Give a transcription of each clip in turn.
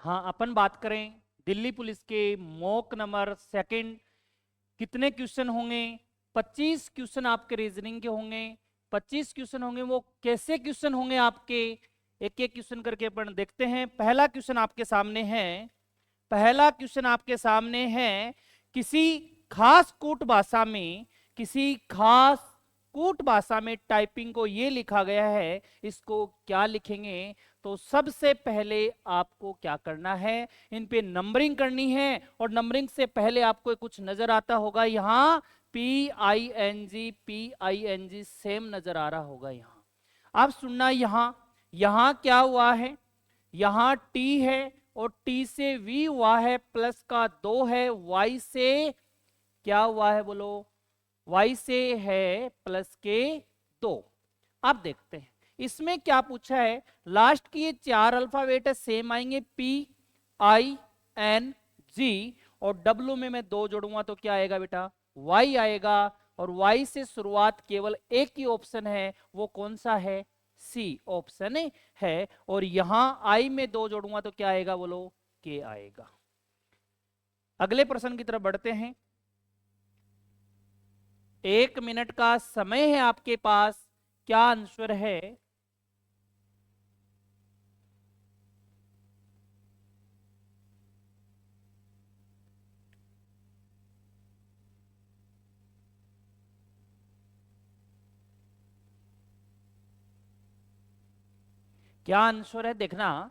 हाँ, अपन बात करें दिल्ली पुलिस के मॉक नंबर सेकंड, कितने क्वेश्चन होंगे? 25 क्वेश्चन आपके रीजनिंग के होंगे। 25 क्वेश्चन होंगे, वो कैसे क्वेश्चन होंगे आपके, एक एक क्वेश्चन करके अपन देखते हैं। पहला क्वेश्चन आपके सामने है। पहला क्वेश्चन आपके सामने है, किसी खास कूट भाषा में, किसी खास कूट भाषा में टाइपिंग को ये लिखा गया है, इसको क्या लिखेंगे? तो सबसे पहले आपको क्या करना है, इन पे नंबरिंग करनी है। और नंबरिंग से पहले आपको कुछ नजर आता होगा यहां, PING सेम नजर आ रहा होगा यहां। आप सुनना, यहां यहां क्या हुआ है, यहां T है और T से V हुआ है, प्लस का 2 है, Y से क्या हुआ है बोलो, Y से है प्लस के 2। अब देखते हैं इसमें क्या पूछा है। लास्ट की ये 4 अल्फाबेट है, सेम आएंगे, PING, और W में मैं 2 जोड़ूंगा तो क्या आएगा बेटा, Y आएगा। और Y से शुरुआत केवल एक ही ऑप्शन है, वो कौन सा है, C ऑप्शन है। और यहां I में 2 जोड़ूंगा तो क्या आएगा बोलो, K आएगा। अगले प्रश्न की तरफ बढ़ते हैं। 1 मिनट का समय है आपके पास, क्या आंसर है? क्या आंसर है देखना,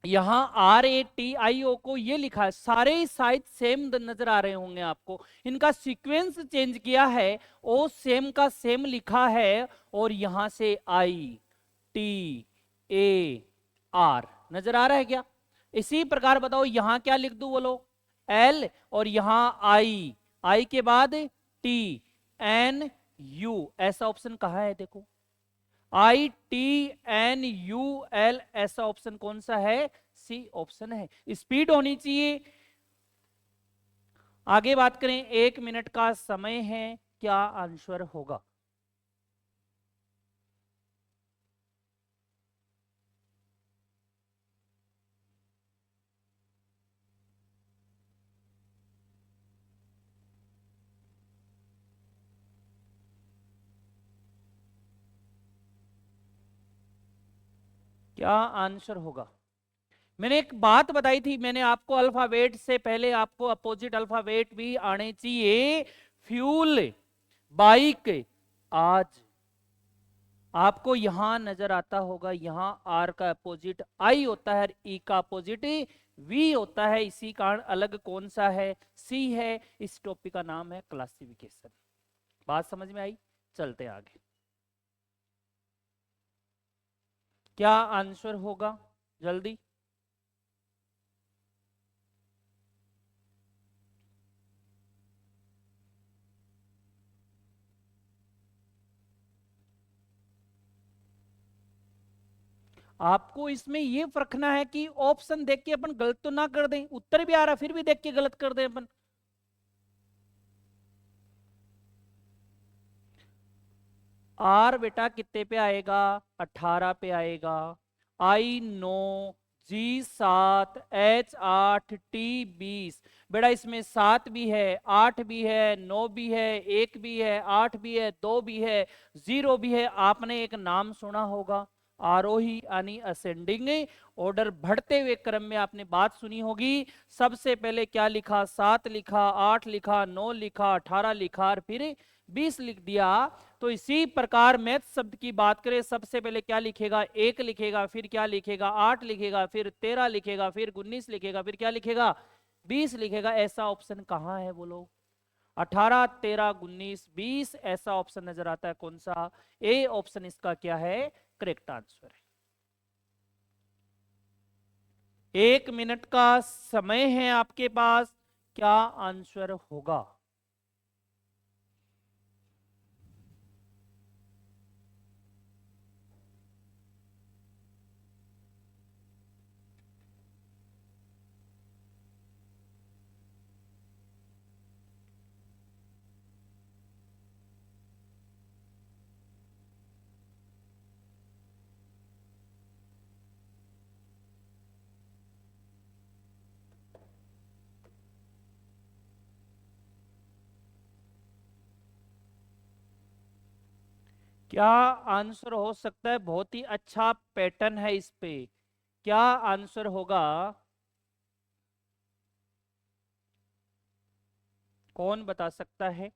यहां RATIO को ये लिखा है, सारे शायद सेम नजर आ रहे होंगे आपको, इनका सीक्वेंस चेंज किया है, ओ सेम का सेम लिखा है। और यहां से ITAR नजर आ रहा है क्या? इसी प्रकार बताओ यहां क्या लिख दूं बोलो, L, और यहां I के बाद TNU, ऐसा ऑप्शन कहा है देखो, ITNUL, ऐसा ऑप्शन कौन सा है, सी ऑप्शन है। स्पीड होनी चाहिए। आगे बात करें, 1 मिनट का समय है, क्या आंसर होगा? क्या आंसर होगा? मैंने एक बात बताई थी, मैंने आपको अल्फाबेट से पहले आपको अपोजिट अल्फाबेट भी आने चाहिए। फ्यूल, बाइक, आज आपको यहां नजर आता होगा, यहां आर का अपोजिट आई होता है, ई का अपोजिट वी होता है, इसी कारण अलग कौन सा है, सी है। इस टॉपिक का नाम है क्लासिफिकेशन। बात समझ में आई? चलते हैं आगे। क्या आंसर होगा जल्दी? आपको इसमें यह परखना है कि ऑप्शन देख के अपन गलत तो ना कर दें, उत्तर भी आ रहा फिर भी देख के गलत कर दें अपन। आर बेटा कितने पे आएगा, 18 पे आएगा। आई 9, G 7, H 8, T 20। बेटा इसमें 7 भी है, 8 भी है, 9 भी है, 1 भी है, 8 भी है, 2 भी है, 0 भी है। आपने एक नाम सुना होगा, आरोही यानी असेंडिंग ऑर्डर, बढ़ते हुए क्रम में आपने बात सुनी होगी। सबसे पहले क्या लिखा, 7 लिखा, 8 लिखा, 9 लिखा, 18 लिखा और फिर 20 लिख दिया। तो इसी प्रकार मैथ शब्द की बात करें, सबसे पहले क्या लिखेगा, 1 लिखेगा, फिर क्या लिखेगा, 8 लिखेगा, फिर 13 लिखेगा, फिर 19 लिखेगा, फिर क्या लिखेगा, 20 लिखेगा। ऐसा ऑप्शन कहां है बोलो, 18, 13, 19, 20, ऐसा ऑप्शन नजर आता है कौन सा, ए ऑप्शन इसका क्या है, करेक्ट आंसर है। 1 मिनट का समय है आपके पास, क्या आंसर होगा? क्या आंसर हो सकता है? बहुत ही अच्छा पैटर्न है इस पे। क्या आंसर होगा? कौन बता सकता है?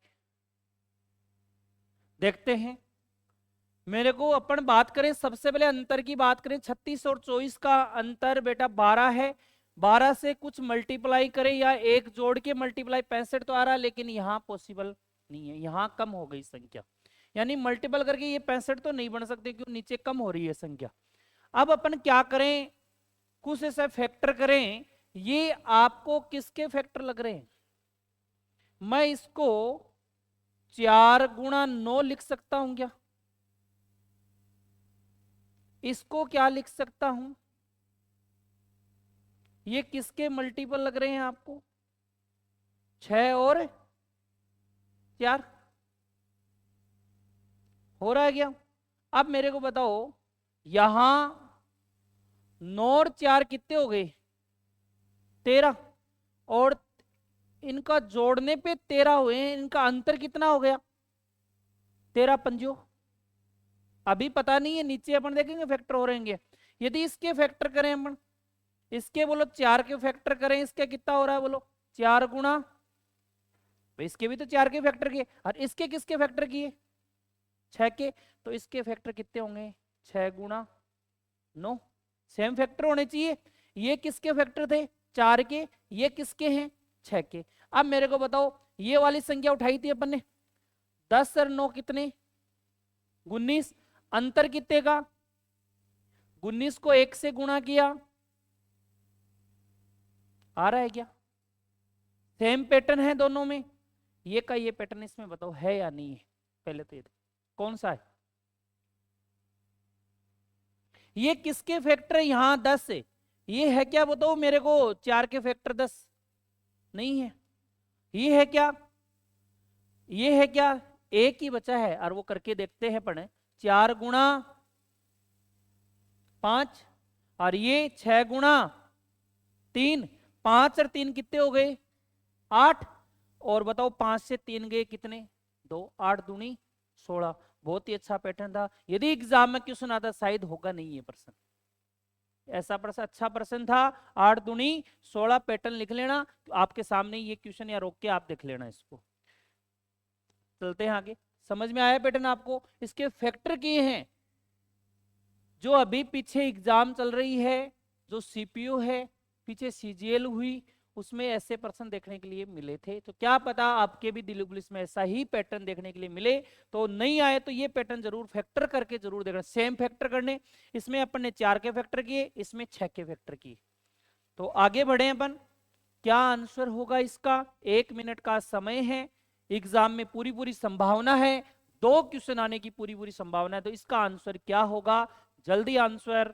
देखते हैं। मेरे को अपन बात करें, सबसे पहले अंतर की बात करें। 36 और 24 का अंतर बेटा 12 है। 12 से कुछ मल्टीप्लाई करें या एक जोड़ के मल्टीप्लाई, 65 तो आ रहा है, लेकिन यहां पॉसिबल नहीं है, यहां कम हो गई संख्या। यानी मल्टीपल करके ये 65 तो नहीं बन सकते, क्यों? नीचे कम हो रही है संख्या। अब अपन क्या करें? कुछ ऐसा फैक्टर करें। ये आपको किसके फैक्टर लग रहे हैं? मैं इसको 4 × 9 लिख सकता हूं क्या? इसको क्या लिख सकता हूं? ये किसके मल्टीपल लग रहे हैं आपको? 6 और 4 हो रहा है क्या? अब मेरे को बताओ, यहां 9 और 4 कितने हो गए? 13। और इनका जोड़ने पे 13 हुए हैं, इनका अंतर कितना हो गया? 13 पंजो। अभी पता नहीं है, नीचे अपन देखेंगे फैक्टर हो रहेंगे। यदि इसके फैक्टर करें अपन, इसके बोलो 4 के फैक्टर करें, इसके कितना हो रहा है बोलो? 4 गुणा, तो इसके भी तो 4 के फैक्टर किए, और इसके किसके फैक्टर किए? 6 के। तो इसके फैक्टर कितने होंगे? 6 × 9। सेम फैक्टर होने चाहिए। ये किसके फैक्टर थे? 4 के। ये किसके हैं? 6 के। अब मेरे को बताओ, ये वाली संख्या उठाई थी अपन ने, 10 और 9 कितने? 19। अंतर कितने का? 19 को 1 से गुणा किया। आ रहा है क्या? सेम पैटर्न है दोनों में। ये का ये पैटर्न इसमें बताओ है या नहीं है? पहले तो ये कौन सा है? ये किसके फैक्टर है? यहां 10 है। ये है क्या बताओ मेरे को? 4 के फैक्टर 10 नहीं है। ये है क्या? ये है क्या? एक ही बचा है, और वो करके देखते हैं पढ़े। 4 × 5, और ये 6 × 3। 5 और 3 कितने हो गए? 8। और बताओ 5 से 3 गए कितने? 2। 8 दूनी 16। बहुत ही अच्छा पैटर्न था। यदि एग्जाम में क्वेश्चन आता, शायद होगा नहीं ये प्रश्न, ऐसा प्रश्न अच्छा प्रश्न था। 8 दूनी 16 पैटर्न लिख लेना, तो आपके सामने ये क्वेश्चन या रोक के आप देख लेना इसको। चलते हैं आगे। समझ में आया पैटर्न आपको? इसके फैक्टर किए हैं। जो अभी पीछे एग्जाम चल रही है, जो सीपीयू है, पीछे सीजीएल हुई, उसमें ऐसे प्रश्न देखने के लिए मिले थे। तो क्या पता आपके भी दिल्ली पुलिस में ऐसा ही पैटर्न देखने के लिए मिले। तो नहीं आए तो ये पैटर्न जरूर फैक्टर करके जरूर देखना। सेम फैक्टर करने, इसमें अपन ने 4 के फैक्टर किए, इसमें 6 के फैक्टर किए। तो आगे बढ़े अपन। क्या आंसर होगा इसका? 1 मिनट का समय है। एग्जाम में पूरी पूरी संभावना है, 2 क्वेश्चन आने की पूरी पूरी संभावना है। तो इसका आंसर क्या होगा? जल्दी आंसर।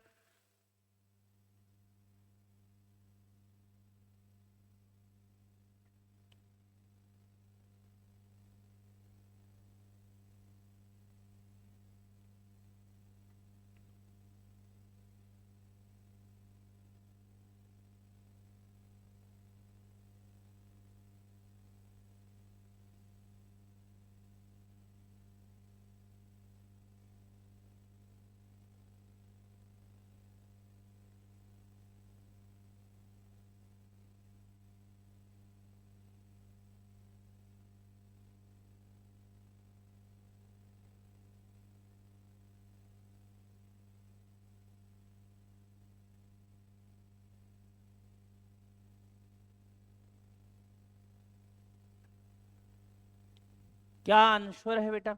क्या आंसर है बेटा?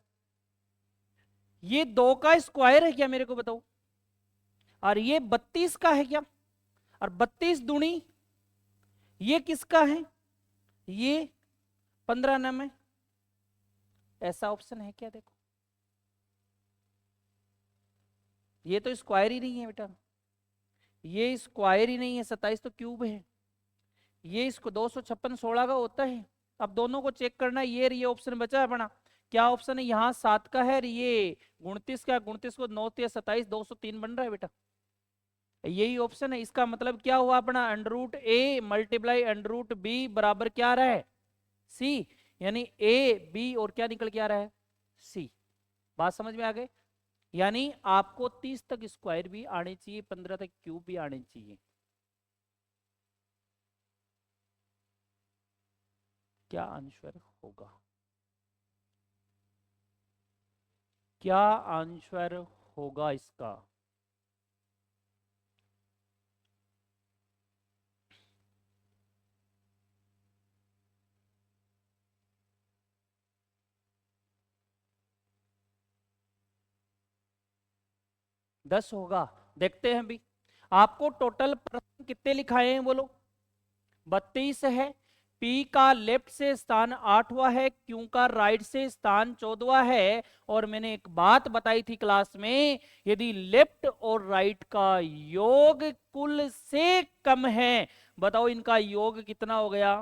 ये 2 का स्क्वायर है क्या? मेरे को बताओ। और ये 32 का है क्या? और 32 दूनी ये किसका है? ये 15 नम है। ऐसा ऑप्शन है क्या? देखो, ये तो स्क्वायर ही नहीं है बेटा। ये स्क्वायर ही नहीं है। 27 तो क्यूब है। ये इसको 256 16 का होता है। अब दोनों को चेक करना है। ये ऑप्शन बचा है अपना। क्या ऑप्शन है? यहाँ 7 का है, ये 29 का। 29 को 9 से 27, 203 बन रहा है बेटा। यही ऑप्शन है। इसका मतलब क्या हुआ अपना? √a मल्टीप्लाई √b बराबर क्या आ रहा है? c। यानी a b और क्या निकल के आ रहा है? c। बात समझ में आ गई? यानी आपको 30 तक स्क्वायर भी आने चाहिए, 15 तक क्यूब भी आने चाहिए। क्या आंसर होगा? क्या आंसर होगा इसका? दस होगा? देखते हैं भी। आपको टोटल प्रश्न कितने लिखाए हैं बोलो? 32 है। पी का लेफ्ट से स्थान 8वां है, क्यू का राइट से स्थान 14वां है। और मैंने एक बात बताई थी क्लास में, यदि लेफ्ट और राइट का योग कुल से कम है, बताओ इनका योग कितना हो गया?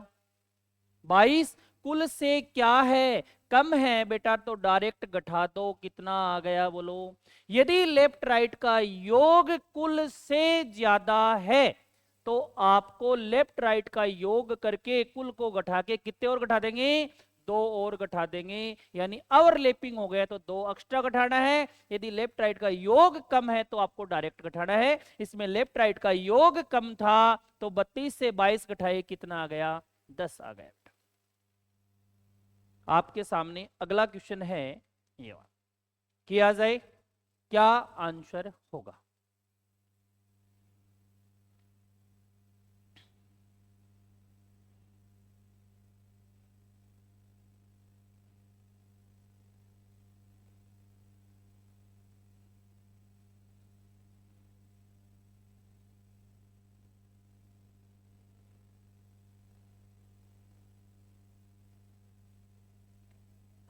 22। कुल से क्या है? कम है बेटा, तो डायरेक्ट घटा दो, कितना आ गया बोलो? यदि लेफ्ट राइट का योग कुल से ज्यादा है तो आपको लेफ्ट राइट का योग करके कुल को घटा के कितने और घटा देंगे? दो और घटा देंगे। यानी ओवरलैपिंग हो गया तो दो एक्स्ट्रा घटाना है। यदि लेफ्ट राइट का योग कम है तो आपको डायरेक्ट घटाना है। इसमें लेफ्ट राइट का योग कम था तो 32 से 22 घटाए, कितना आ गया? 10 आ गया। आपके सामने अगला क्वेश्चन है, ये वाला किया जाए। क्या आंसर होगा?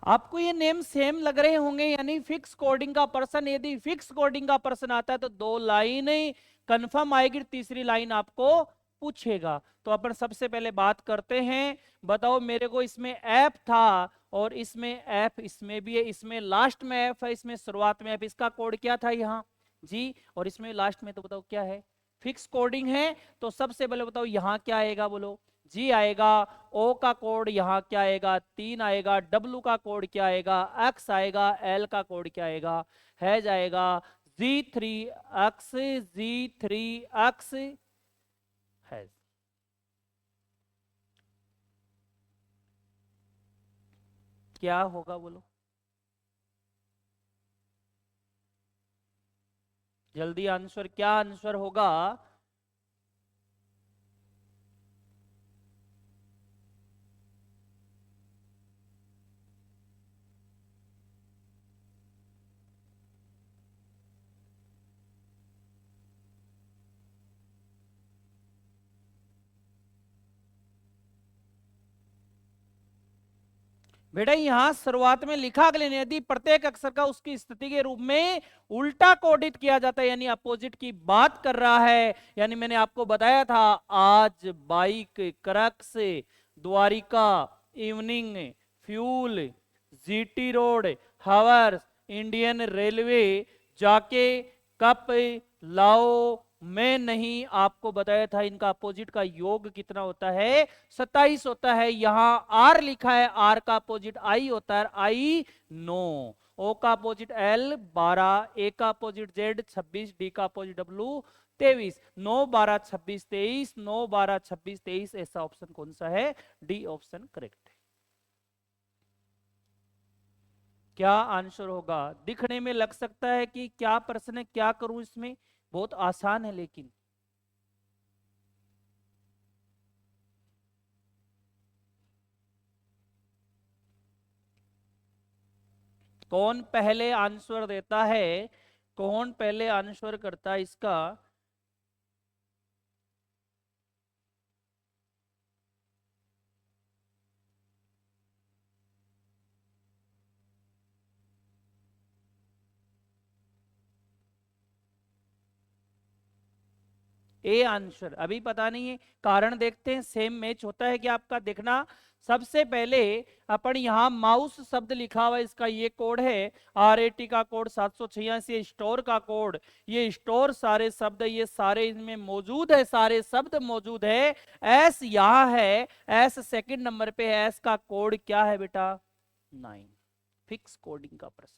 आपको ये नेम सेम लग रहे होंगे, यानी फिक्स कोडिंग का पर्सन। यदि फिक्स कोडिंग का पर्सन आता है तो दो लाइन कंफर्म आएगी, तीसरी लाइन आपको पूछेगा। तो अपन सबसे पहले बात करते हैं। बताओ मेरे को इसमें एफ था और इसमें एफ, इसमें भी है, इसमें लास्ट में एफ है, इसमें शुरुआत में एफ। इसका कोड क्या था यहाँ? जी। और इसमें लास्ट में, तो बताओ क्या है? फिक्स कोडिंग है। तो सबसे पहले बताओ यहाँ क्या आएगा बोलो? जी आएगा। ओ का कोड यहाँ क्या आएगा? 3 आएगा। डब्लू का कोड क्या आएगा? एक्स आएगा। एल का कोड क्या आएगा? है जाएगा Z3X। Z3X है। क्या होगा बोलो? जल्दी आंसर, क्या आंसर होगा? बेटा यहां शुरुआत में लिखा गया, यदि प्रत्येक अक्षर का उसकी स्थिति के रूप में उल्टा कोडित किया जाता है, यानी अपोजिट की बात कर रहा है। यानी मैंने आपको बताया था, आज, bike, crux, Dwarka, evening, fuel, GT road, hours, Indian railway, जाके, कप, लाओ, मैं नहीं। आपको बताया था इनका अपोजिट का योग कितना होता है? 27 होता है। यहां आर लिखा है, आर का अपोजिट आई होता है, आई 9। ओ का अपोजिट एल 12, ए का अपोजिट जेड 26, डी का अपोजिट डब्लू 23। 9 12 26 23, 9 12 26 23, ऐसा ऑप्शन कौन सा है? डी ऑप्शन करेक्ट है। क्या आंसर होगा? दिखने में लग सकता है कि क्या प्रश्न है, क्या करूं इसमें, बहुत आसान है, लेकिन कौन पहले आंसर देता है? कौन पहले आंसर करता है इसका? ए आंसर अभी पता नहीं है, कारण देखते हैं। सेम मैच होता है कि आपका? देखना, सबसे पहले अपन यहाँ माउस शब्द लिखा हुआ है, इसका ये कोड है। RAT का कोड 786, स्टोर का कोड, ये स्टोर सारे शब्द, ये सारे इनमें मौजूद है, सारे शब्द मौजूद है। एस यहाँ है, एस सेकंड नंबर पे है। एस का कोड क्या है बेटा? 9। फिक्स कोडिंग का प्रश्न।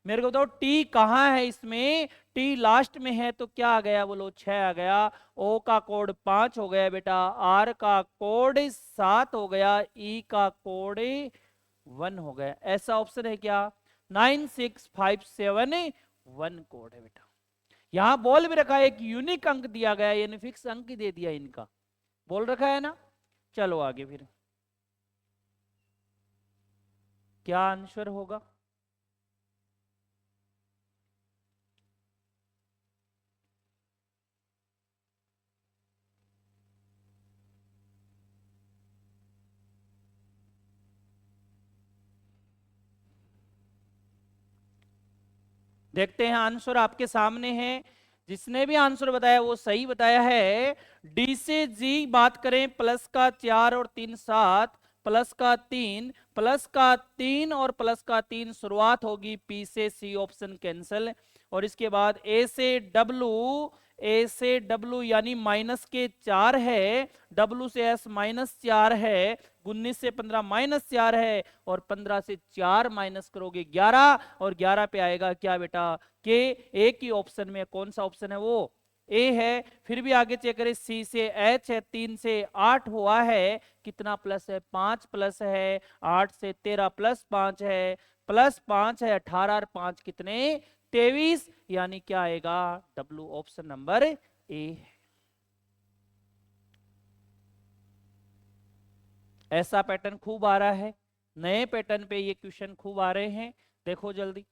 मेरे को बताओ टी कहाँ है इसमें, टी लास्ट में है तो क्या आ गया बोलो 6 आ गया, ओ का कोड 5 हो गया बेटा, आर का कोड 7 हो गया, ई का कोड 1 हो गया। ऐसा ऑप्शन है क्या, 96571 कोड है बेटा। यहां बोल भी रखा है एक यूनिक अंक दिया गया, यानी फिक्स अंक ही दे दिया इनका, बोल रखा है ना। चलो आगे फिर क्या आंसर होगा। देखते हैं आंसर आपके सामने है, जिसने भी आंसर बताया वो सही बताया है। डी से जी बात करें, प्लस का 4 और 3 7, प्लस का 3, प्लस का 3 और प्लस का 3, शुरुआत होगी पी से, सी ऑप्शन कैंसिल। और इसके बाद ए से डब्लू, ए से डब्लू यानी माइनस के 4 है, डब्लू से एस माइनस 4 है, 19 से 15 माइनस 4 है, और 15 से 4 माइनस करोगे 11, और 11 पे आएगा क्या बेटा, के। ए की ऑप्शन में कौन सा ऑप्शन है, वो ए है। फिर भी आगे चेक करें, सी से एच है, 3 से 8 हुआ है, कितना प्लस है, 5 प्लस है, 8 से 13 प्लस 5 है, प्लस 5 है 18 और 5 कितने 23, यानी क्या आएगा, डब्लू ऑप्शन नंबर ए। ऐसा पैटर्न खूब आ रहा है, नए पैटर्न पे ये क्वेश्चन खूब आ रहे हैं, देखो जल्दी।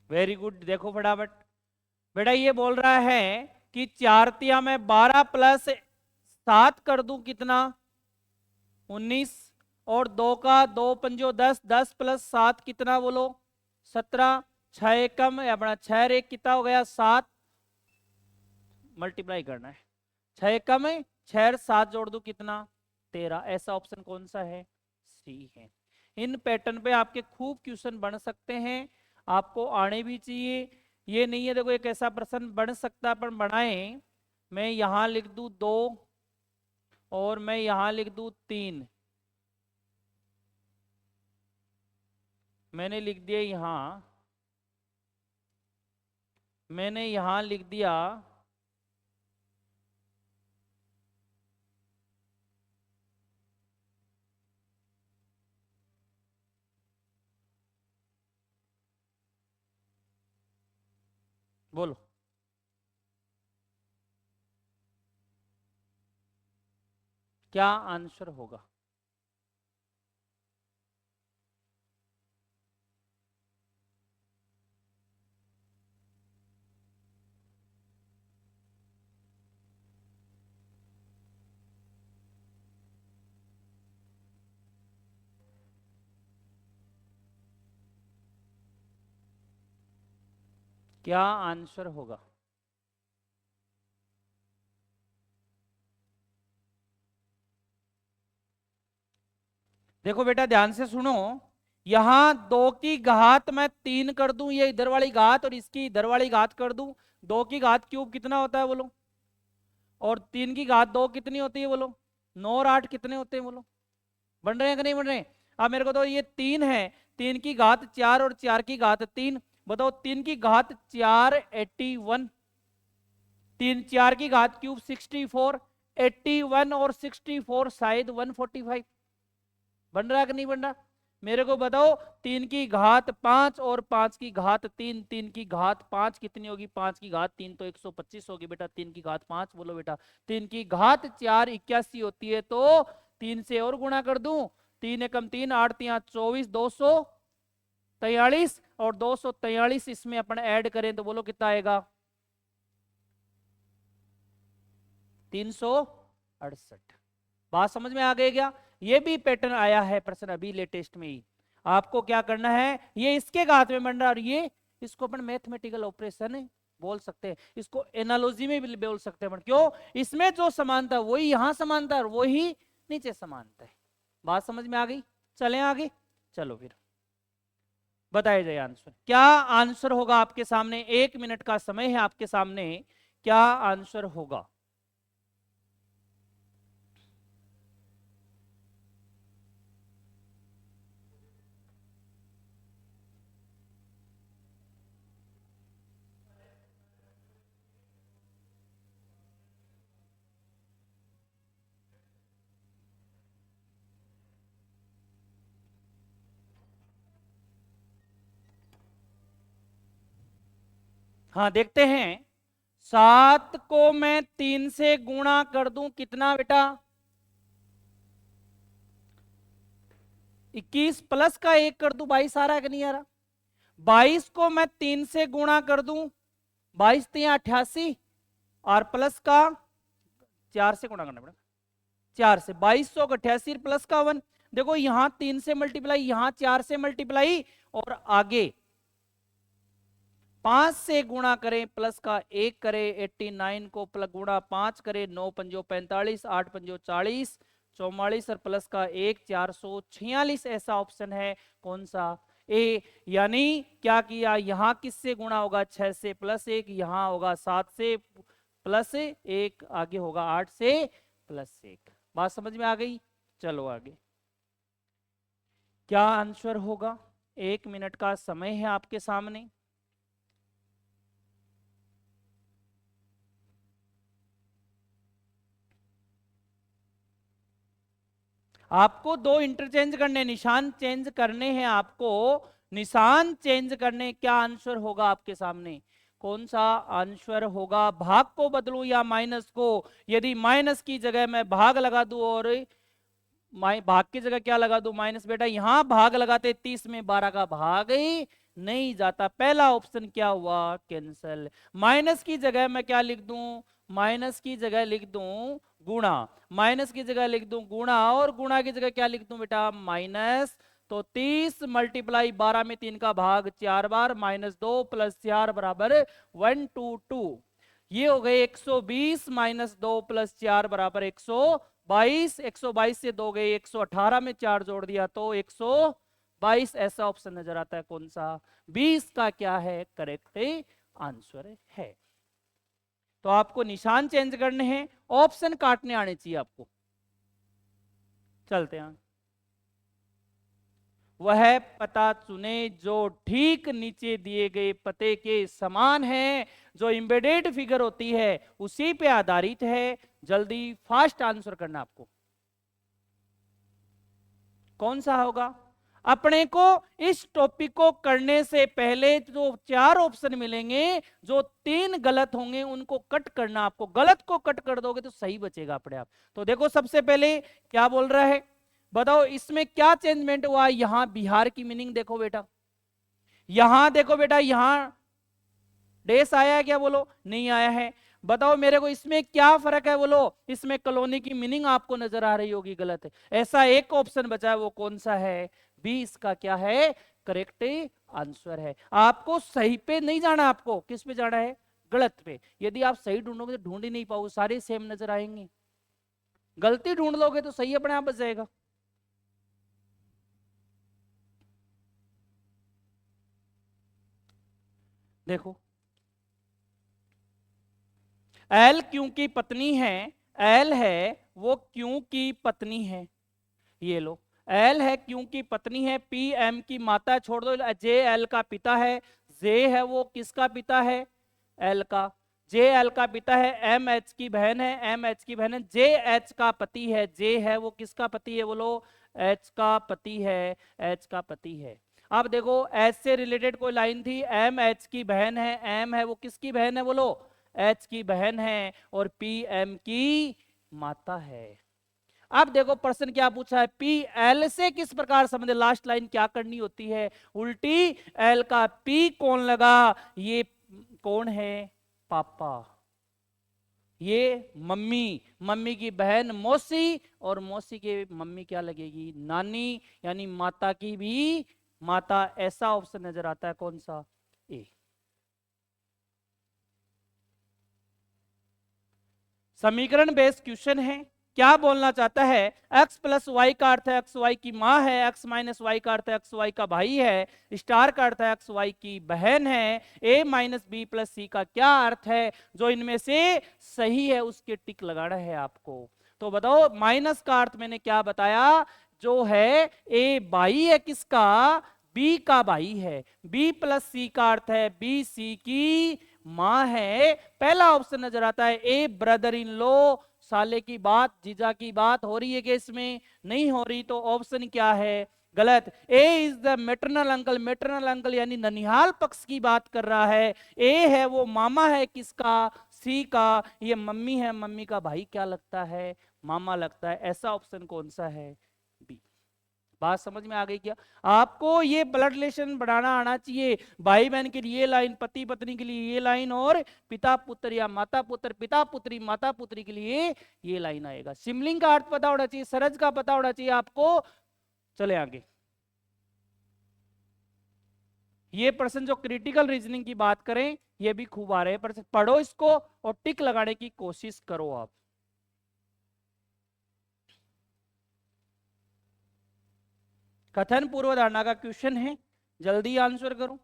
वेरी गुड, देखो फटाफट। बेटा ये बोल रहा है कि 4 तिया में 12 प्लस 7 कर दूं कितना 19, और 2 का 2 पंजो 10, 10 प्लस 7 कितना बोलो 17, 6 एकम अपना 6 एक कितना हो गया 7, मल्टीप्लाई करना है, 6 एकम है 6 7 जोड़ दो कितना 13। ऐसा ऑप्शन कौन सा है, सी है। इन पैटर्न पे आपके खूब क्वेश्चन बन सकते हैं, आपको आने भी चाहिए। ये नहीं है देखो एक ऐसा प्रश्न बन सकता है, अपन बनाएं, मैं यहां लिख दूं 2 और मैं यहां लिख दूं 3, मैंने लिख दिया यहां, मैंने यहां लिख दिया बोलो क्या आंसर होगा। क्या आंसर होगा, देखो बेटा ध्यान से सुनो, यहां 2 की घात मैं 3 कर दूं, ये इधर वाली घात और इसकी इधर वाली घात कर दूं, 2 की घात क्यूब कितना होता है बोलो, और 3 की घात 2 कितनी होती है बोलो, 9 और 8 कितने होते हैं बोलो, बन रहे हैं कि नहीं बन रहे। अब मेरे को तो ये 3 है, 3 की घात 4 और 4 की घात 3, बताओ 3 की घात 4 81, 3 4 की घात क्यूब 64, 81 और 64 शायद 145, बन रहा है कि नहीं बन रहा। मेरे को बताओ 3 की घात 5 और 5 की घात 3, 3 की घात 5 कितनी होगी, 5 की घात 3 तो 125 होगी बेटा, 3 की घात 5 बोलो बेटा, 3 की घात 4 81 होती है, तो 3 से और गुणा कर दूं, 3 एकम 3 8 3 24, 243, और 243 इसमें अपन ऐड करें तो बोलो कितना आएगा 368। बात समझ में आ गई क्या, ये भी पैटर्न आया है प्रश्न अभी लेटेस्ट में ही। आपको क्या करना है, ये इसके घात में बन रहा है, और ये इसको अपन मैथमेटिकल ऑपरेशन बोल सकते हैं, इसको एनालॉजी में भी बोल सकते हैं, क्यों, इसमें जो समानता वही यहां समानता और वही नीचे समानता है। बात समझ में आ गई, चलें आगे, चलो फिर बताया जाए आंसर, क्या आंसर होगा आपके सामने, 1 मिनट का समय है आपके सामने, क्या आंसर होगा। हाँ देखते हैं, 7 को मैं 3 से गुणा कर दूं कितना बेटा, 21 प्लस का 1 कर दूं 22 आ रहा है कि नहीं आ रहा। 22 को मैं 3 से गुणा कर दूं, 22 3 88, और प्लस का 4 से गुणा करना पड़ेगा, 4 से 2288 प्लस का 1। देखो यहां 3 से मल्टीप्लाई, यहां 4 से मल्टीप्लाई, और आगे 5 से गुणा करें प्लस का 1 करें, 89 को प्लस गुणा 5 करें, 9 पंजो 45, 8 पंजो 40, 44 और प्लस का 1 446 ऐसा ऑप्शन है कौन सा, ए। यानी क्या किया, यहां किससे गुणा होगा, 6 से प्लस 1, यहां होगा 7 से प्लस 1, आगे होगा 8 से प्लस 1। बात समझ में आ गई। चलो आगे क्या आंसर होगा, 1 मिनट का समय है आपके सामने। आपको दो इंटरचेंज करने, निशान चेंज करने हैं आपको, निशान चेंज करने। क्या आंसर होगा आपके सामने, कौन सा आंसर होगा, भाग को बदलूं या माइनस को। यदि माइनस की जगह मैं भाग लगा दूं और भाग की जगह क्या लगा दूं, माइनस। बेटा यहां भाग लगाते 30 में 12 का भाग ही नहीं जाता, पहला ऑप्शन क्या हुआ, कैंसल। माइनस की जगह मैं क्या लिख दूं, माइनस की जगह लिख दूं गुणा, माइनस की जगह लिख दूं गुणा, और गुणा की जगह क्या लिख दूं बेटा, माइनस। तो 30 मल्टीप्लाई 12 में 3 का भाग 4 बार, -2 + 4 बराबर 122। ये हो गए 120, -2 + 4 बराबर 122। 122 से 2 गए 118 में 4 जोड़ दिया तो 122 ऐसा ऑप्शन नजर आता है कौन सा, 20 का क्या है करेक्ट आंसर है। तो आपको निशान चेंज करने हैं, ऑप्शन काटने आने चाहिए आपको। चलते हैं, वह पता चुने जो ठीक नीचे दिए गए पते के समान है, जो एम्बेडेड फिगर होती है उसी पे आधारित है। जल्दी फास्ट आंसर करना आपको, कौन सा होगा। अपने को इस टॉपिक को करने से पहले जो 4 ऑप्शन मिलेंगे, जो 3 गलत होंगे उनको कट करना आपको, गलत को कट कर दोगे तो सही बचेगा अपने आप। तो देखो सबसे पहले क्या बोल रहा है, बताओ इसमें क्या चेंजमेंट हुआ। यहां बिहार की मीनिंग देखो बेटा, यहां देखो बेटा, यहां डेस आया है क्या, बोलो नहीं आया है। बताओ मेरे को इसमें क्या फर्क है, बोलो। इसमें कॉलोनी की मीनिंग आपको नजर आ रही होगी, गलत है। ऐसा एक ऑप्शन बचा है, वो कौन सा है, 20 का क्या है करेक्ट आंसर है। आपको सही पे नहीं जाना, आपको किस पे जाना है, गलत पे। यदि आप सही ढूंढोगे तो ढूंढ ही नहीं पाओगे, सारे सेम नजर आएंगे। गलती ढूंढ लोगे तो सही अपने आप बच जाएगा। देखो एल क्यों की पत्नी है, एल है वो क्यों की पत्नी है, ये लो एल है क्यों की पत्नी है, पी एम की माता है, छोड़ दो, जे एल का पिता है, जे है वो किसका पिता है, एल का, जे एल का पिता है, एम एच की बहन है, एम एच की बहन है, जे एच का पति है, जे है वो किसका पति है, बोलो एच का पति है, एच का पति है। अब देखो एच से रिलेटेड कोई लाइन थी, एम एच की बहन है, एम है वो किसकी बहन है, बोलो एच की बहन है, और पी एम की माता है। अब देखो प्रश्न क्या पूछा है, पी एल से किस प्रकार संबंध, लास्ट लाइन क्या करनी होती है, उल्टी एल का पी कौन लगा, ये कौन है, पापा, ये मम्मी, मम्मी की बहन मौसी, और मौसी के मम्मी क्या लगेगी, नानी, यानी माता की भी माता। ऐसा ऑप्शन नजर आता है कौन सा, ए। समीकरण बेस्ड क्वेश्चन है। क्या बोलना चाहता है, x प्लस वाई का अर्थ है x वाई की माँ है, x माइनस वाई का अर्थ है x वाई का भाई है, स्टार का अर्थ है x वाई की बहन है, a माइनस बी प्लस सी का क्या अर्थ है, जो इनमें से सही है उसके टिक लगाना है आपको। तो बताओ माइनस का अर्थ मैंने क्या बताया, जो है a भाई है किसका, b का भाई है, b प्लस सी का अर्थ है b सी की मां है। पहला ऑप्शन नजर आता है ए ब्रदर इन लॉ, साले की बात जीजा की बात हो रही है कि इसमें नहीं हो रही, तो ऑप्शन क्या है गलत। A is the maternal uncle, maternal uncle यानी ननिहाल पक्ष की बात कर रहा है। ए है वो मामा है किसका, सी का, ये मम्मी है, मम्मी का भाई क्या लगता है, मामा लगता है। ऐसा ऑप्शन कौन सा है, बी। बात समझ में आ गई क्या? आपको ये ब्लड रिलेशन बढ़ाना आना चाहिए। भाई बहन के लिए ये लाइन, पति पत्नी के लिए ये लाइन, और पिता पुत्र या माता पुत्र, पिता पुत्री माता पुत्री के लिए ये लाइन आएगा। सिमलिंग का अर्थ पता होना चाहिए, सरज का पता होना चाहिए आपको। चले आगे। ये प्रश्न जो क्रिटिकल रीजनिंग की बात करें, ये भी खूब आ रहे हैं प्रश्न, पढ़ो इसको और टिक लगाने की कोशिश करो आप। कथन पूर्वधारणा का क्वेश्चन है, जल्दी आंसर करो।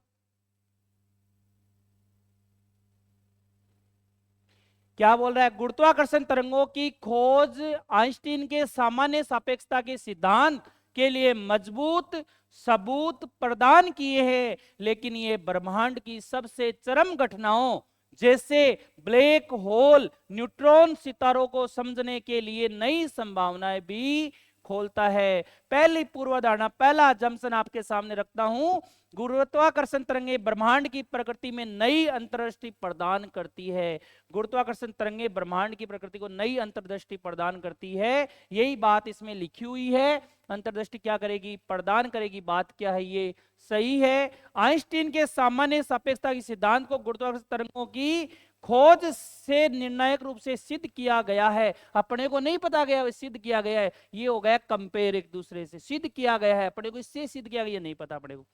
क्या बोल रहा है? गुरुत्वाकर्षण तरंगों की खोज आइंस्टीन के सामान्य सापेक्षता के सिद्धांत के लिए मजबूत सबूत प्रदान किए हैं, लेकिन ये ब्रह्मांड की सबसे चरम घटनाओं जैसे ब्लैक होल, न्यूट्रॉन सितारों को समझने के लिए नई संभावनाएं भी खोलता है। पहली पूर्वधारणा, पहला जंक्शन आपके सामने रखता हूं। गुरुत्वाकर्षण तरंगे ब्रह्मांड की प्रकृति में नई अंतर्दृष्टि प्रदान करती है। गुरुत्वाकर्षण तरंगे ब्रह्मांड की प्रकृति को नई अंतर्दृष्टि प्रदान करती है, यही बात इसमें लिखी हुई है। अंतर्दृष्टि क्या करेगी, प्रदान करेगी। बात क्या है, ये सही है। आइंस्टीन के सामान्य सापेक्षता के सिद्धांत को गुरुत्वाकर्षण तरंगों की खोज से निर्णायक रूप से सिद्ध किया गया है। अपने को नहीं पता गया, सिद्ध किया गया है। ये हो गया कंपेयर, एक दूसरे से सिद्ध किया गया है, अपने को इससे सिद्ध किया गया, नहीं पता अपने को।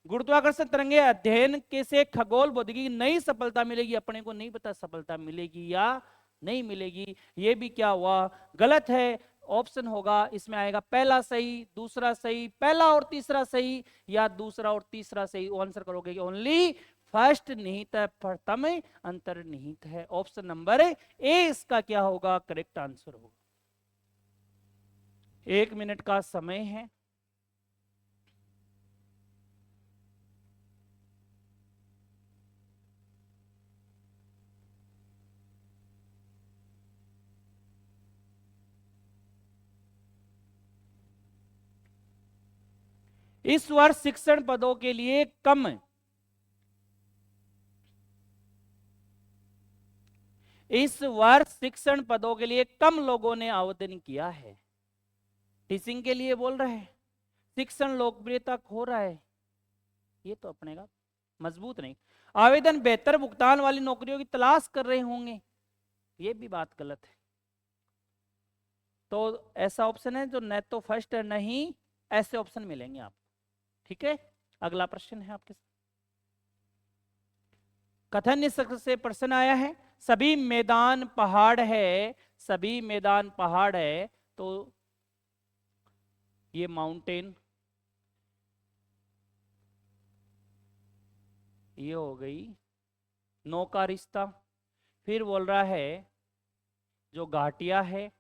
गुरुत्वाकर्षण तरंगे अध्ययन के से खगोल भौतिकी की नई सफलता मिलेगी, अपने को नहीं पता सफलता मिलेगी या नहीं मिलेगी। ये भी क्या हुआ, गलत है। ऑप्शन होगा इसमें आएगा पहला सही, दूसरा सही, पहला और तीसरा सही, या दूसरा और तीसरा सही। आंसर करोगे ओनली फर्स्ट निहित है, प्रथम अंतर्निहित है। ऑप्शन नंबर ए इसका क्या होगा, करेक्ट आंसर होगा। 1 मिनट का समय है। इस वर्ष शिक्षण पदों के लिए कम, इस वर्ष शिक्षण पदों के लिए कम लोगों ने आवेदन किया है। टीचिंग के लिए बोल रहे हैं, शिक्षण लोकप्रियता खो रहा है, ये तो अपने का मजबूत नहीं। आवेदन बेहतर भुगतान वाली नौकरियों की तलाश कर रहे होंगे, ये भी बात गलत है। तो ऐसा ऑप्शन है जो न तो फर्स्ट है, नहीं ऐसे ऑप्शन मिलेंगे आप। ठीक है, अगला प्रश्न है आपके साथ। कथन निष्कर्ष से प्रश्न आया है, सभी मैदान पहाड़ है, सभी मैदान पहाड़ है, तो ये माउंटेन, ये हो गई नो का रिश्ता। फिर बोल रहा है जो घाटियां है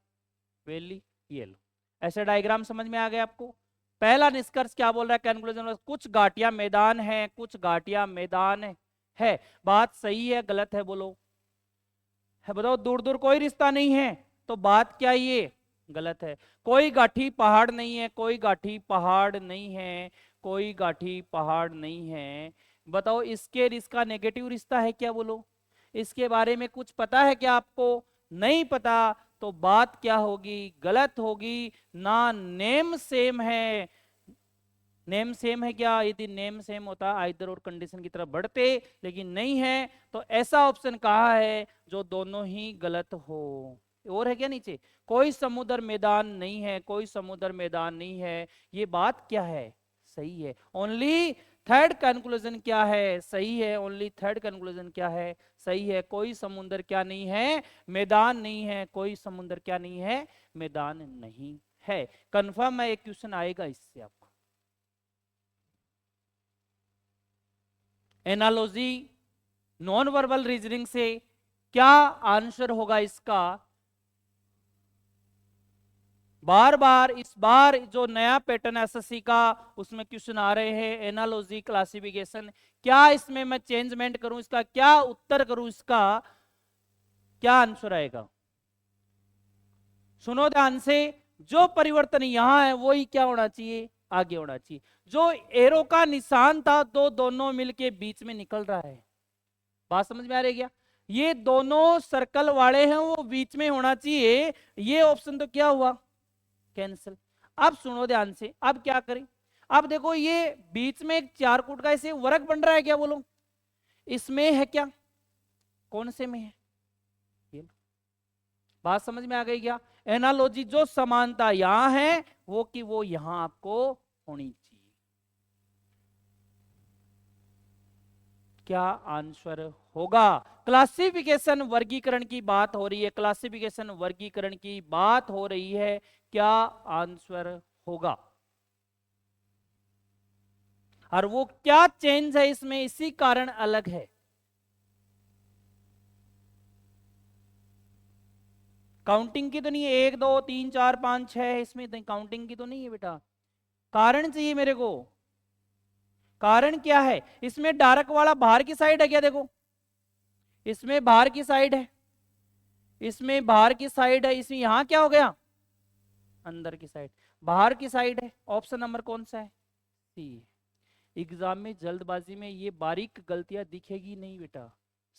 वैली, ये लो। ऐसे डायग्राम समझ में आ गया आपको। पहला निष्कर्ष क्या बोल रहा है, कंक्लूजन, कुछ घाटियां मैदान है, कुछ घाटियां मैदान है। बात सही है गलत है, बोलो है, बताओ। दूर दूर कोई रिश्ता नहीं है, तो बात क्या ये गलत है। कोई घाटी पहाड़ नहीं है, कोई घाटी पहाड़ नहीं है, कोई घाटी पहाड़ नहीं है। बताओ इसके इसका नेगेटिव रिश्ता है क्या, बोलो। इसके बारे में कुछ पता है क्या आपको, नहीं पता, तो बात क्या होगी, गलत होगी ना। नेम सेम है, नेम सेम है क्या, यदि नेम सेम होता आइदर और कंडीशन की तरफ बढ़ते, लेकिन नहीं है, तो ऐसा ऑप्शन कहा है जो दोनों ही गलत हो। और है क्या नीचे, कोई समुद्र मैदान नहीं है, कोई समुद्र मैदान नहीं है, ये बात क्या है, सही है। ओनली थर्ड कंक्लूजन क्या है, सही है। ओनली थर्ड कंक्लूजन क्या है, सही है। कोई समुद्र क्या नहीं है, मैदान नहीं है, कोई समुद्र क्या नहीं है, मैदान नहीं है। कंफर्म है, एक क्वेश्चन आएगा इससे आपको। एनालॉजी नॉन वर्बल रीजनिंग से क्या आंसर होगा इसका, बार बार इस बार जो नया पैटर्न एसएससी का, उसमें क्वेश्चन आ रहे हैं एनालॉजी क्लासिफिकेशन। क्या इसमें मैं चेंजमेंट करूं, इसका क्या उत्तर करूं, इसका क्या आंसर आएगा। सुनो ध्यान से, जो परिवर्तन यहां है वही क्या होना चाहिए, आगे होना चाहिए। जो एरो का निशान था तो दोनों मिलके बीच में निकल रहा है। बात समझ में आ रही क्या? ये दोनों सर्कल वाले हैं वो बीच में होना चाहिए। ये ऑप्शन तो क्या हुआ? कैंसिल। अब सुनो ध्यान से, अब क्या करें? अब देखो ये बीच में एक चार कूट का ऐसे वर्ग बन रहा है क्या? बोलो इसमें है क्या? कौन से में है? ये बात समझ में आ गई क्या? एनालॉजी जो समानता यहां है वो कि वो यहां आपको होनी चाहिए। क्या आंसर होगा? क्लासिफिकेशन वर्गीकरण की बात हो रही है, क्लासिफिकेशन वर्गीकरण की बात हो रही है। क्या आंसर होगा? और वो क्या चेंज है इसमें, इसी कारण अलग है। काउंटिंग की तो नहीं है, 1 2 3 4 5 6, इसमें काउंटिंग की तो नहीं है बेटा। कारण चाहिए मेरे को। कारण क्या है? इसमें डार्क वाला बाहर की साइड है क्या? देखो इसमें बाहर की साइड है, इसमें बाहर की साइड है, इसमें यहां क्या हो गया? अंदर की साइड। बाहर की साइड है। ऑप्शन नंबर कौन सा है? सी। एग्जाम में जल्दबाजी में ये बारीक गलतियां दिखेगी नहीं बेटा,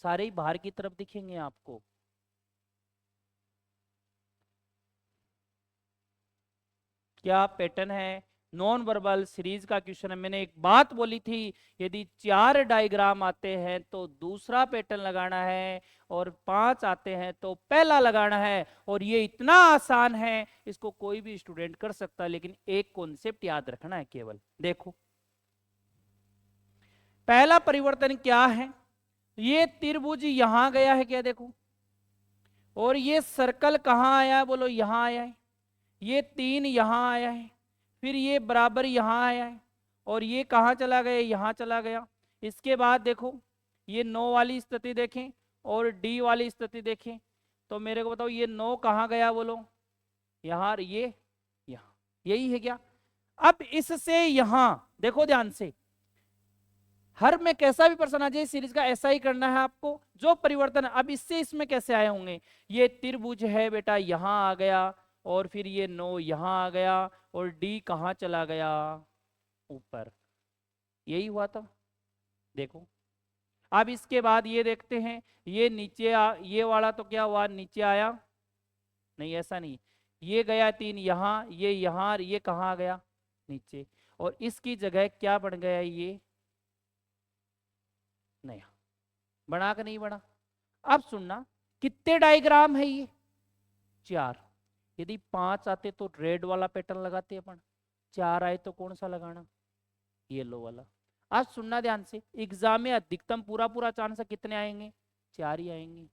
सारे ही बाहर की तरफ दिखेंगे आपको। क्या पैटर्न है? नॉन वर्बल सीरीज का क्वेश्चन है। मैंने एक बात बोली थी, यदि 4 डायग्राम आते हैं तो दूसरा पैटर्न लगाना है, और 5 आते हैं तो पहला लगाना है। और ये इतना आसान है, इसको कोई भी स्टूडेंट कर सकता है, लेकिन एक कॉन्सेप्ट याद रखना है केवल। देखो पहला परिवर्तन क्या है? ये त्रिभुज यहां गया है क्या? देखो, और ये सर्कल कहां आया है? बोलो यहां आया है। ये 3 यहां आया है, फिर ये बराबर यहां आया है, और ये कहां चला गया? यहां चला गया। इसके बाद देखो ये 9 वाली स्थिति देखें और डी वाली स्थिति देखें, तो मेरे को बताओ ये 9 कहां गया? बोलो यहां, ये यहां, यही है क्या? अब इससे यहां देखो ध्यान से, हर में कैसा भी प्रश्न आ जाए सीरीज का ऐसा ही करना है आपको। जो परिवर्तन अब इससे इसमें कैसे आए होंगे? ये त्रिभुज है बेटा यहां आ गया, और फिर ये 9 यहां आ गया, और डी कहां चला गया? ऊपर। यही हुआ था। देखो अब इसके बाद ये देखते हैं, ये नीचे ये वाला तो क्या हुआ? नीचे आया नहीं, ऐसा नहीं। ये गया 3 यहां, ये यहां, और ये कहां आ गया? नीचे। और इसकी जगह क्या बन गया? ये नया। बना कि नहीं बना? अब सुनना, कितने डायग्राम है ये? 4। यदि 5 आते तो रेड वाला पैटर्न लगाते अपन, 4 आए तो कौन सा लगाना? येलो वाला। आज सुनना ध्यान से, एग्जाम में अधिकतम पूरा पूरा चांस है कितने आएंगे? 4 ही आएंगे।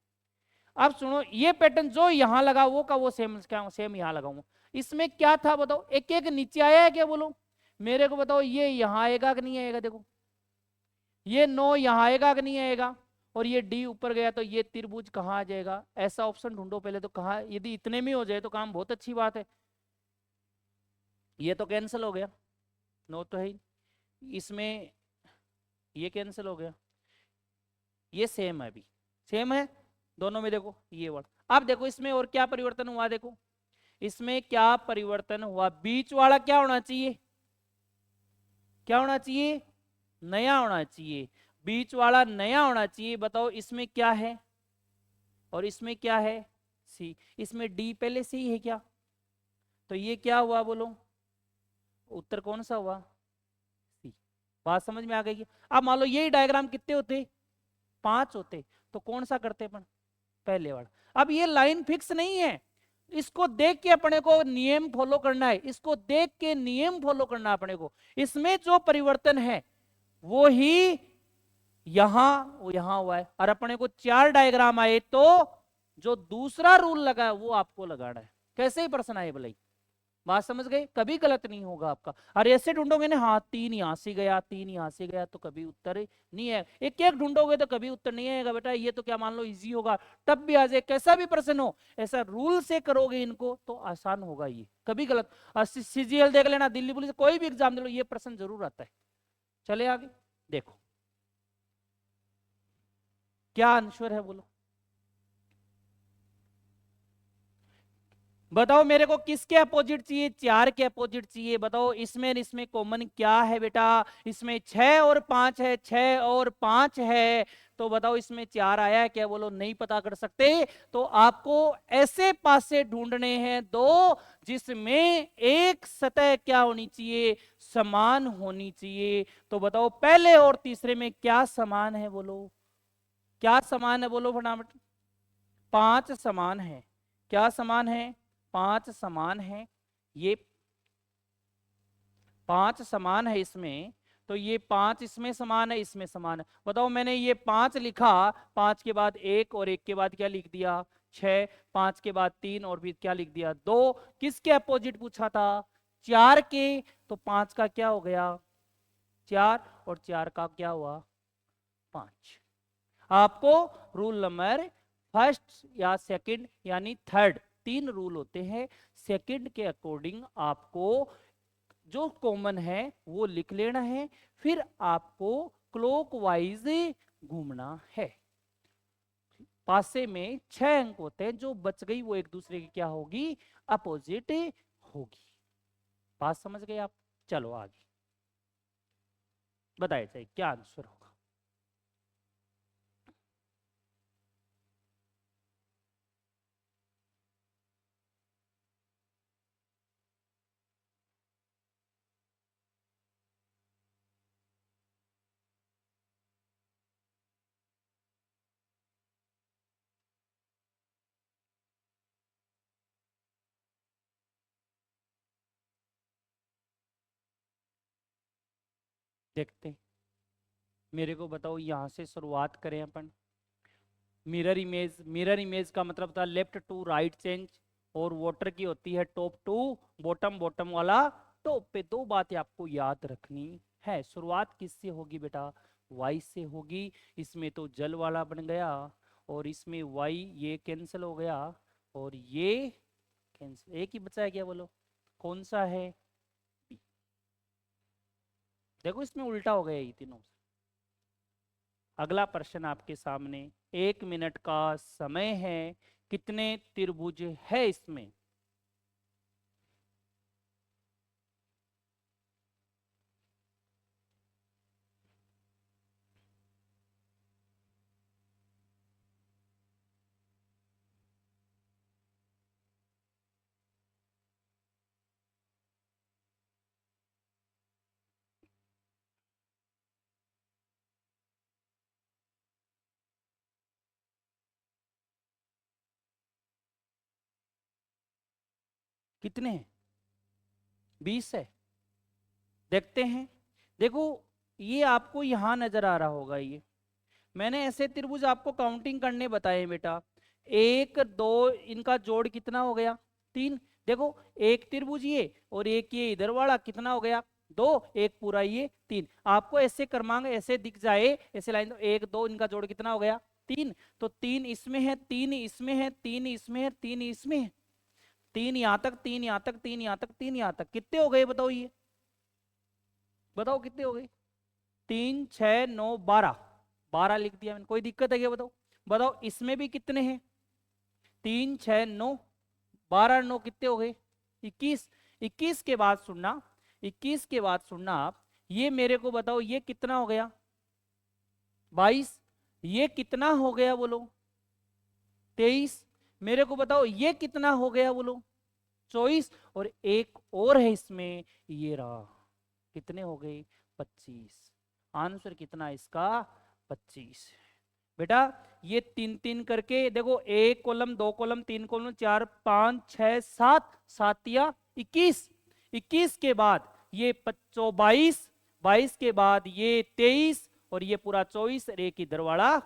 अब सुनो, ये पैटर्न जो यहां लगा वो का वो सेम सेम यहां लगाऊंगा। इसमें क्या था बताओ? एक एक नीचे आया है क्या? बोलो मेरे को बताओ, ये यहां आएगा कि नहीं आएगा? देखो ये 9 यहां आएगा कि नहीं आएगा? और ये डी ऊपर गया, तो ये त्रिभुज कहां आ जाएगा? ऐसा ऑप्शन ढूंढो पहले तो। कहां? यदि इतने में हो जाए तो काम बहुत अच्छी बात है। ये तो कैंसिल हो गया, 9 तो है ही। इसमें ये कैंसिल हो गया, ये सेम है, अभी सेम है दोनों में। देखो ये वर्ड। अब देखो इसमें और क्या परिवर्तन हुआ? देखो इसमें क्या परिवर्तन हुआ? बीच वाला क्या होना चाहिए? क्या होना चाहिए? नया होना चाहिए। बीच वाला नया होना चाहिए। बताओ इसमें क्या है और इसमें क्या है? सी। इसमें डी पहले से ही है क्या? तो ये क्या हुआ? बोलो उत्तर कौन सा हुआ? सी। बात समझ में आ गई? अब मान लो यही डायग्राम कितने होते? 5 होते, तो कौन सा करते अपन? पहले वाला। अब ये लाइन फिक्स नहीं है, इसको देख के अपने को नियम फॉलो करना है, इसको देख के नियम फॉलो करना है अपने को। इसमें जो परिवर्तन है वो ही वो यहां हुआ है, और अपने को 4 डायग्राम आए तो जो दूसरा रूल लगा है वो आपको लगाना है। कैसे ही प्रश्न आए भलाई, बात समझ गए? कभी गलत नहीं होगा आपका। और ऐसे ढूंढोगे ना, हाँ 3 यहां से गया, 3 यहां से गया, तो कभी उत्तर नहीं है। एक एक ढूंढोगे तो कभी उत्तर नहीं आएगा बेटा। ये तो क्या मान लो इजी होगा, तब भी आ जाए, कैसा भी प्रश्न हो, ऐसा रूल से करोगे इनको तो आसान होगा। ये कभी गलत। सीजीएल देख लेना, दिल्ली पुलिस कोई भी एग्जाम दे लो, ये प्रश्न जरूर आता है। चले आगे देखो क्या आंसर है, बोलो बताओ मेरे को किसके अपोजिट चाहिए, 4 के अपोजिट चाहिए। बताओ इसमें इसमें कॉमन क्या है बेटा, इसमें 6 और 5 है, 6 और 5 है, तो बताओ इसमें 4 आया है क्या, बोलो नहीं पता कर सकते। तो आपको ऐसे पासे ढूंढने हैं दो जिसमें एक सतह क्या होनी चाहिए, समान होनी चाहिए। तो बताओ पहले और तीसरे में क्या समान है, बोलो क्या समान है, बोलो फटाफट। 5 समान है। क्या समान है, 5 समान है। ये 5 समान है इसमें, तो ये 5 इसमें समान है, इसमें समान है। बताओ मैंने ये 5 लिखा, 5 के बाद 1 और 1 के बाद क्या लिख दिया 6, 5 के बाद 3 और फिर क्या लिख दिया 2। किसके अपोजिट पूछा था, 4 के। तो 5 का क्या हो गया 4 और 4 का क्या हुआ 5। आपको रूल नंबर फर्स्ट या सेकंड यानी थर्ड, 3 रूल होते हैं। सेकंड के अकॉर्डिंग आपको जो कॉमन है वो लिख लेना है, फिर आपको क्लॉकवाइज घूमना है। पासे में 6 अंक होते हैं, जो बच गई वो एक दूसरे की क्या होगी, अपोजिट होगी। बात समझ गए आप। चलो आगे बताइए चाहिए क्या आंसर होगा। देखते मेरे को बताओ, यहां से शुरुआत करें अपन। मिरर इमेज, मिरर इमेज का मतलब था लेफ्ट टू राइट चेंज, और वाटर की होती है टॉप टू बॉटम, बॉटम वाला टॉप पे। दो बातें आपको याद रखनी है। शुरुआत किससे होगी बेटा, वाई से होगी। इसमें तो जल वाला बन गया, और इसमें वाई ये कैंसिल हो गया, और ये कैंसिल, एक ही बचा है क्या, बोलो कौन सा है। देखो इसमें उल्टा हो गया ये तीनों। अगला प्रश्न आपके सामने, 1 मिनट का समय है, कितने त्रिभुज है इसमें। कितने हैं, 20 है। देखते हैं। देखो ये आपको यहां नजर आ रहा होगा, ये मैंने ऐसे त्रिभुज आपको काउंटिंग करने बताए बेटा। 1 2 इनका जोड़ कितना हो गया 3। देखो एक त्रिभुज ये और एक ये इधर वाला कितना हो गया 2, एक पूरा ये 3। आपको ऐसे क्रमांक ऐसे दिख जाए, ऐसे लाइन 1 2 इनका जोड़ कितना हो गया 3। तो 3 इसमें है, 3 इसमें है, 3 इसमें है, 3 इसमें है, 3 यहां तक, 3 यहां तक, 3 यहां तक, 3 यहां तक। कितने हो गए बताओ, ये बताओ कितने हो गए। 3 6 9 12, 12 लिख दिया मैंने, कोई दिक्कत है क्या, बताओ। बताओ इसमें भी कितने हैं, 3 6 9, 12 9 कितने हो गए 21। 21 के बाद सुनना, 21 के बाद सुनना आप, ये मेरे को बताओ ये कितना हो गया 22। ये कितना हो गया बोलो 23। मेरे को बताओ ये कितना हो गया बोलो 24। और एक और है इसमें, ये रहा, कितने हो गए 25। आंसर कितना इसका 25। बेटा ये 3 3 करके देखो, 1 कॉलम 2 कॉलम 3 कॉलम 4 5 6 7, 7 या 21। 21 के बाद ये 22, 22 के बाद ये 23, और ये पूरा 24, और एक इधर वाला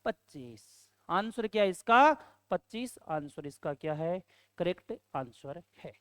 25। आंसर क्या है इसका 25। आंसर इसका क्या है, करेक्ट आंसर है।